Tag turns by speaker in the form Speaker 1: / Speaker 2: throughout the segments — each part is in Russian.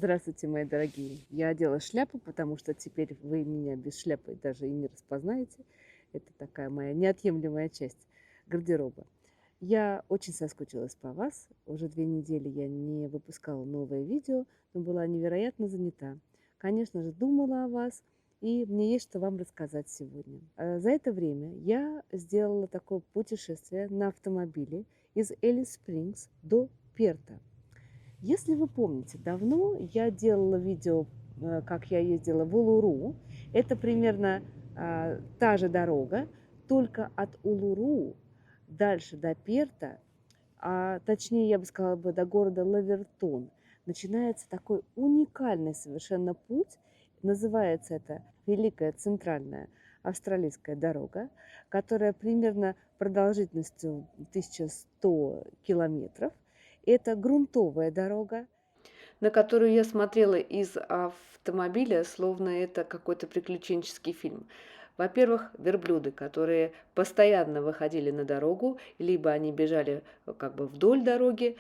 Speaker 1: Здравствуйте, мои дорогие. Я одела шляпу, потому что теперь вы меня без шляпы даже и не распознаете. Это такая моя неотъемлемая часть гардероба. Я очень соскучилась по вас. Уже 2 недели я не выпускала новое видео, но была невероятно занята. Конечно же, думала о вас, и мне есть что вам рассказать сегодня. За это время я сделала такое путешествие на автомобиле из Элис Спрингс до Перта. Если вы помните, давно я делала видео, как я ездила в Улуру. Это примерно та же дорога, только от Улуру дальше до Перта, а точнее, я бы сказала, до города Лавертон, начинается такой уникальный совершенно путь. Называется это Великая Центральная Австралийская дорога, которая примерно продолжительностью 1100 километров. Это грунтовая дорога, на которую я смотрела из автомобиля, словно это какой-то приключенческий фильм. Во-первых, верблюды, которые постоянно выходили на дорогу, либо они бежали как бы вдоль дороги.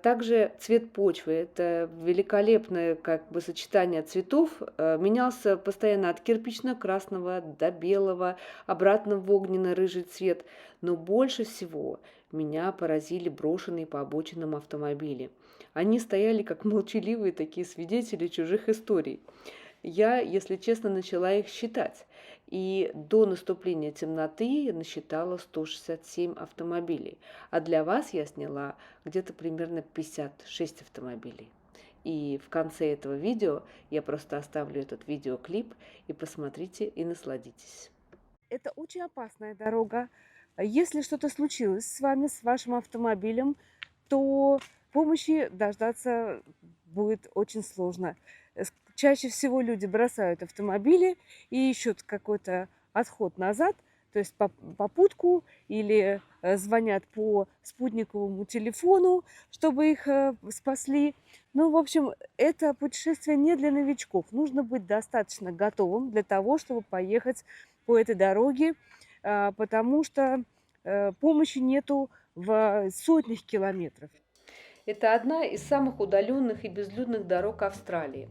Speaker 1: Также цвет почвы, это великолепное как бы сочетание цветов, менялся постоянно от кирпично-красного до белого, обратно в огненно-рыжий цвет. Но больше всего меня поразили брошенные по обочинам автомобили. Они стояли как молчаливые такие свидетели чужих историй. Я, если честно, начала их считать. И до наступления темноты я насчитала 167 автомобилей. А для вас я сняла где-то примерно 56 автомобилей. И в конце этого видео я просто оставлю этот видеоклип, и посмотрите и насладитесь. Это очень опасная дорога. Если что-то случилось с вами, с вашим автомобилем, то помощи дождаться будет очень сложно. Чаще всего люди бросают автомобили и ищут какой-то отход назад, то есть попутку, или звонят по спутниковому телефону, чтобы их спасли. Ну, в общем, это путешествие не для новичков. Нужно быть достаточно готовым для того, чтобы поехать по этой дороге, потому что помощи нету в сотнях километров. Это одна из самых удаленных и безлюдных дорог Австралии.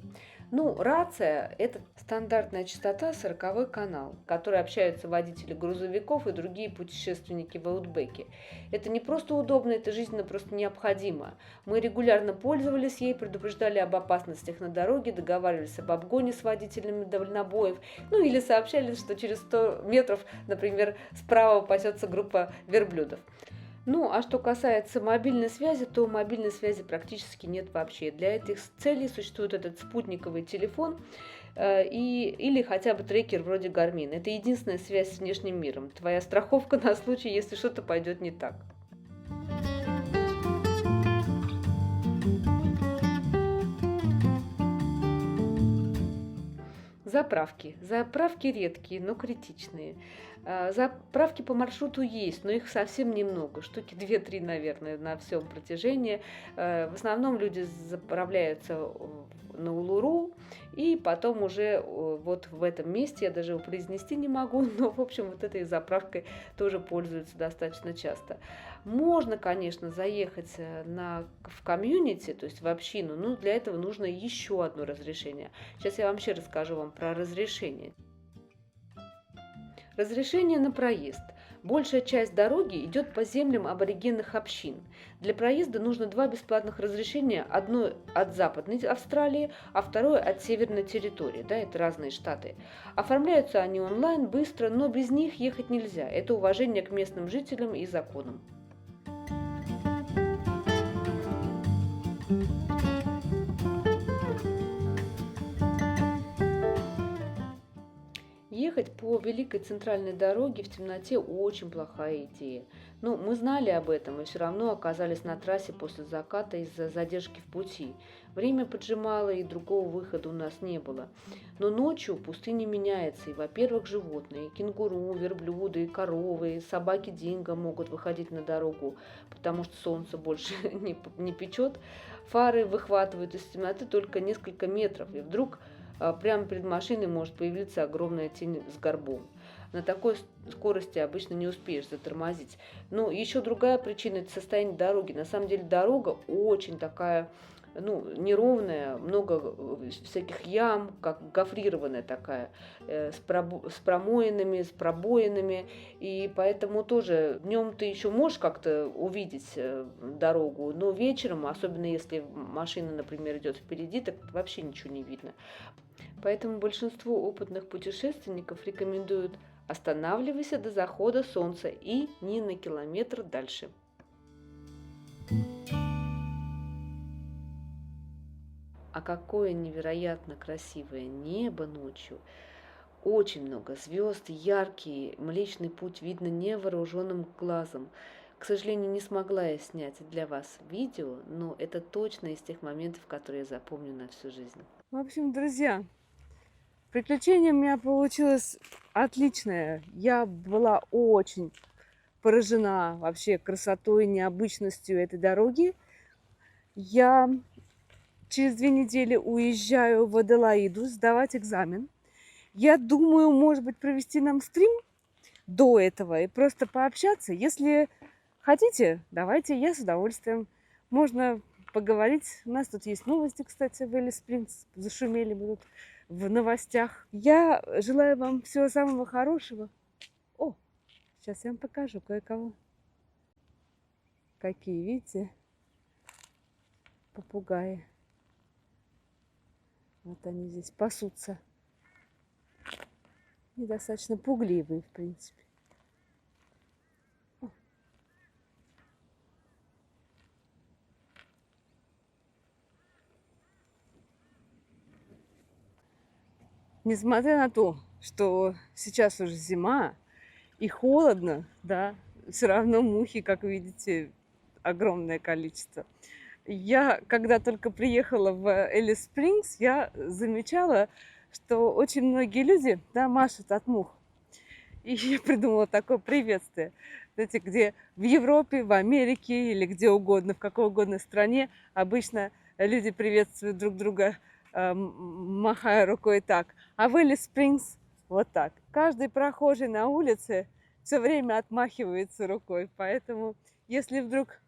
Speaker 1: Ну, рация – это стандартная частота, 40-й канал, который общаются водители грузовиков и другие путешественники в Аутбеке. Это не просто удобно, это жизненно просто необходимо. Мы регулярно пользовались ей, предупреждали об опасностях на дороге, договаривались об обгоне с водителями дальнобоев, ну или сообщали, что через 100 метров, например, справа пасется группа верблюдов. Ну, а что касается мобильной связи, то мобильной связи практически нет вообще. Для этих целей существует этот спутниковый телефон или хотя бы трекер вроде Garmin. Это единственная связь с внешним миром. Твоя страховка на случай, если что-то пойдет не так. Заправки. Заправки редкие, но критичные. Заправки по маршруту есть, но их совсем немного, штуки 2-3, наверное, на всем протяжении. В основном люди заправляются на Улуру, и потом уже вот в этом месте, я даже его произнести не могу, но, в общем, вот этой заправкой тоже пользуются достаточно часто. Можно, конечно, заехать в комьюнити, то есть в общину, но для этого нужно еще одно разрешение. Сейчас я вообще расскажу вам про разрешение. Разрешение на проезд. Большая часть дороги идет по землям аборигенных общин. Для проезда нужно 2 бесплатных разрешения. Одно от Западной Австралии, а второе от Северной территории. Да, это разные штаты. Оформляются они онлайн, быстро, но без них ехать нельзя. Это уважение к местным жителям и законам. Ехать по Великой Центральной дороге в темноте очень плохая идея. Ну, мы знали об этом и все равно оказались на трассе после заката из-за задержки в пути. Время поджимало, и другого выхода у нас не было. Но ночью пустыня меняется, и, во-первых, животные, кенгуру, верблюды, коровы, собаки динго могут выходить на дорогу, потому что солнце больше не печет. Фары выхватывают из темноты только несколько метров, и вдруг прямо перед машиной может появиться огромная тень с горбом. На такой скорости обычно не успеешь затормозить. Но еще другая причина – это состояние дороги. На самом деле дорога очень такая ну, неровная, много всяких ям, как гофрированная такая, с промоинами, с пробоинами, и поэтому тоже днем ты еще можешь как-то увидеть дорогу, но вечером, особенно если машина, например, идет впереди, так вообще ничего не видно. Поэтому большинство опытных путешественников рекомендуют: останавливайся до захода солнца и ни на километр дальше. А какое невероятно красивое небо ночью! Очень много звезд, яркий Млечный Путь видно невооруженным глазом. К сожалению, не смогла я снять для вас видео, но это точно из тех моментов, которые я запомню на всю жизнь. В общем, друзья, приключение у меня получилось отличное. Я была очень поражена вообще красотой, необычностью этой дороги. Я через 2 недели уезжаю в Аделаиду сдавать экзамен. Я думаю, может быть, провести нам стрим до этого и просто пообщаться. Если хотите, давайте, я с удовольствием. Можно поговорить. У нас тут есть новости, кстати, в Элис Спрингс. Зашумели мы тут в новостях. Я желаю вам всего самого хорошего. О, сейчас я вам покажу кое-кого. Какие, видите, попугаи. Вот они здесь пасутся. Недостаточно пугливые, в принципе. Несмотря на то, что сейчас уже зима и холодно, да, все равно мухи, как видите, огромное количество. Я, когда только приехала в Элис Спрингс, я замечала, что очень многие люди, да, машут от мух. И я придумала такое приветствие. Знаете, где в Европе, в Америке или где угодно, в какой угодно стране обычно люди приветствуют друг друга, махая рукой так. А в Элис Спрингс вот так. Каждый прохожий на улице все время отмахивается рукой. Поэтому, если вдруг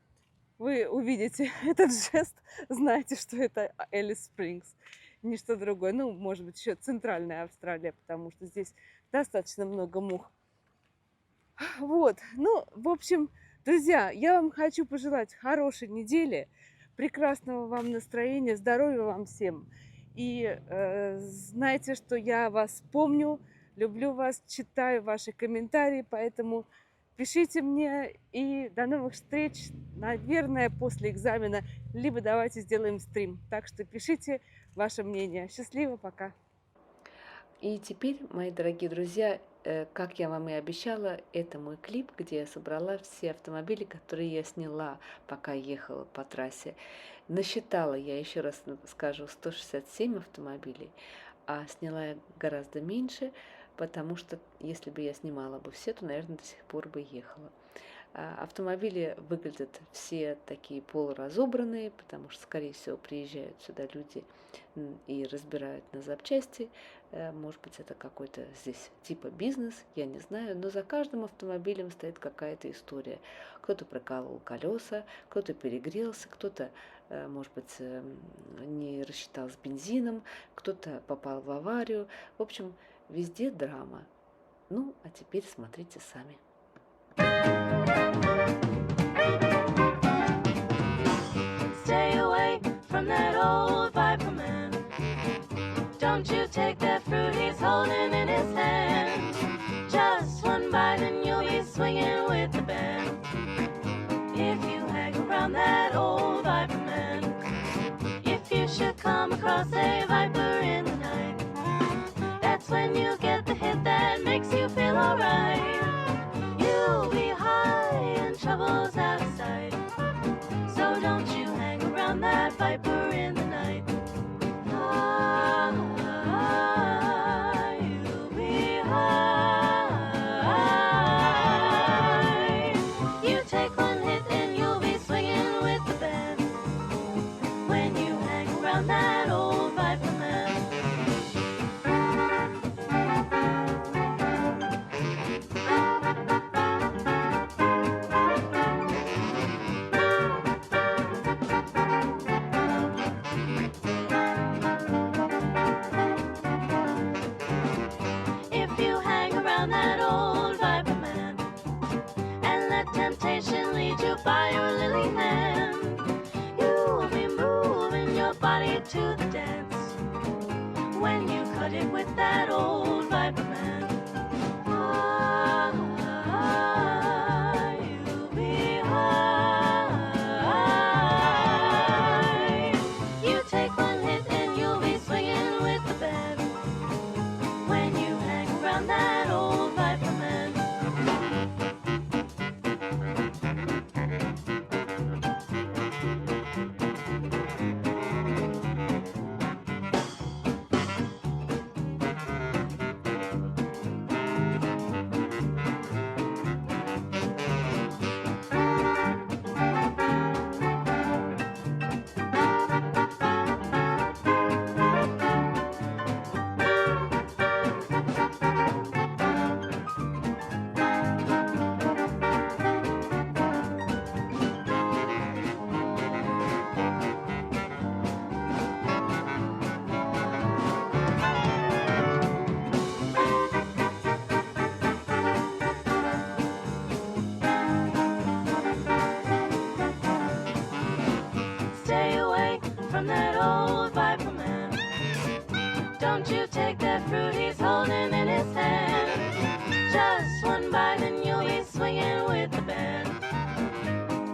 Speaker 1: вы увидите этот жест, знайте, что это Элис Спрингс, ничто другое. Ну, может быть, еще центральная Австралия, потому что здесь достаточно много мух. Вот, ну, в общем, друзья, я вам хочу пожелать хорошей недели, прекрасного вам настроения, здоровья вам всем. И знайте, что я вас помню, люблю вас, читаю ваши комментарии, поэтому пишите мне, и до новых встреч, наверное, после экзамена, либо давайте сделаем стрим. Так что пишите ваше мнение. Счастливо, пока. И теперь, мои дорогие друзья, как я вам и обещала, это мой клип, где я собрала все автомобили, которые я сняла, пока ехала по трассе. Насчитала я, еще раз скажу, 167 автомобилей, а сняла я гораздо меньше, потому что если бы я снимала бы все, то, наверное, до сих пор бы ехала. Автомобили выглядят все такие полуразобранные, потому что, скорее всего, приезжают сюда люди и разбирают на запчасти. Может быть, это какой-то здесь типа бизнес, я не знаю, но за каждым автомобилем стоит какая-то история. Кто-то проколол колеса, кто-то перегрелся, кто-то, может быть, не рассчитал с бензином, кто-то попал в аварию. В общем, везде драма. Ну, а теперь смотрите сами. Stay away from that old Viper man. Don't you take that fruit he's holding in his hand. Just one bite and you'll be swinging with the band. If you hang around that old Viper man, if you should come across a Viper in the night, that's when you get the hit that makes you feel alright. You'll be high and trouble's out of sight. So don't you hang around that Viper in the night. You'll be high. You take one hit and you'll be swinging with the band when you hang around that old Viper man.
Speaker 2: patiently to buy your lily hand. You'll be moving your body to the dance when you cut it with that old Viper man. Ah, you'll be high. You take one hit and you'll be swinging with the band when you hang around that old Viper man. Stay away from that old Viper man. Don't you take that fruit he's holding in his hand. Just one bite and you'll be swinging with the band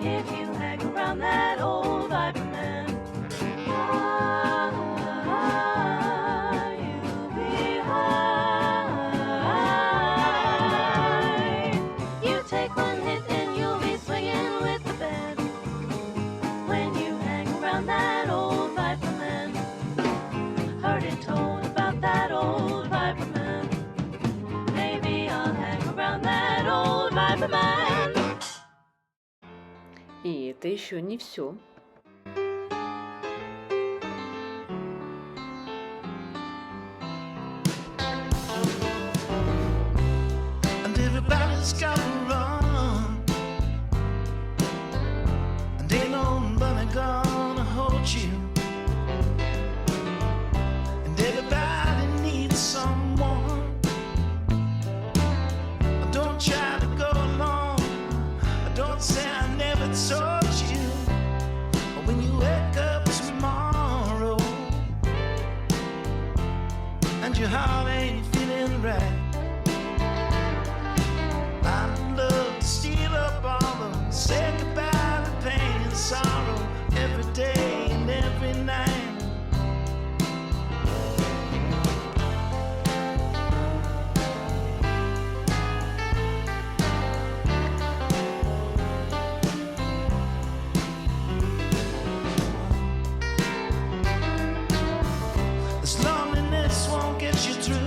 Speaker 2: if you hang around that old Viper man. Ah, you'll be high. You take one hit and you'll be swinging with the band when you hang around that old Viper man. Heard it told about that old Viper man. Maybe I'll hang around that old Viper man.
Speaker 1: И это еще не все.
Speaker 3: And everybody's got to run, and ain't nobody gonna hold you. And everybody needs someone. Don't try to go alone. Don't say I never told you. When you wake up tomorrow and your heart ain't feeling right, I'd love to steal up all of them, say goodbye to pain and sorrow every day and every night. This loneliness won't get you through.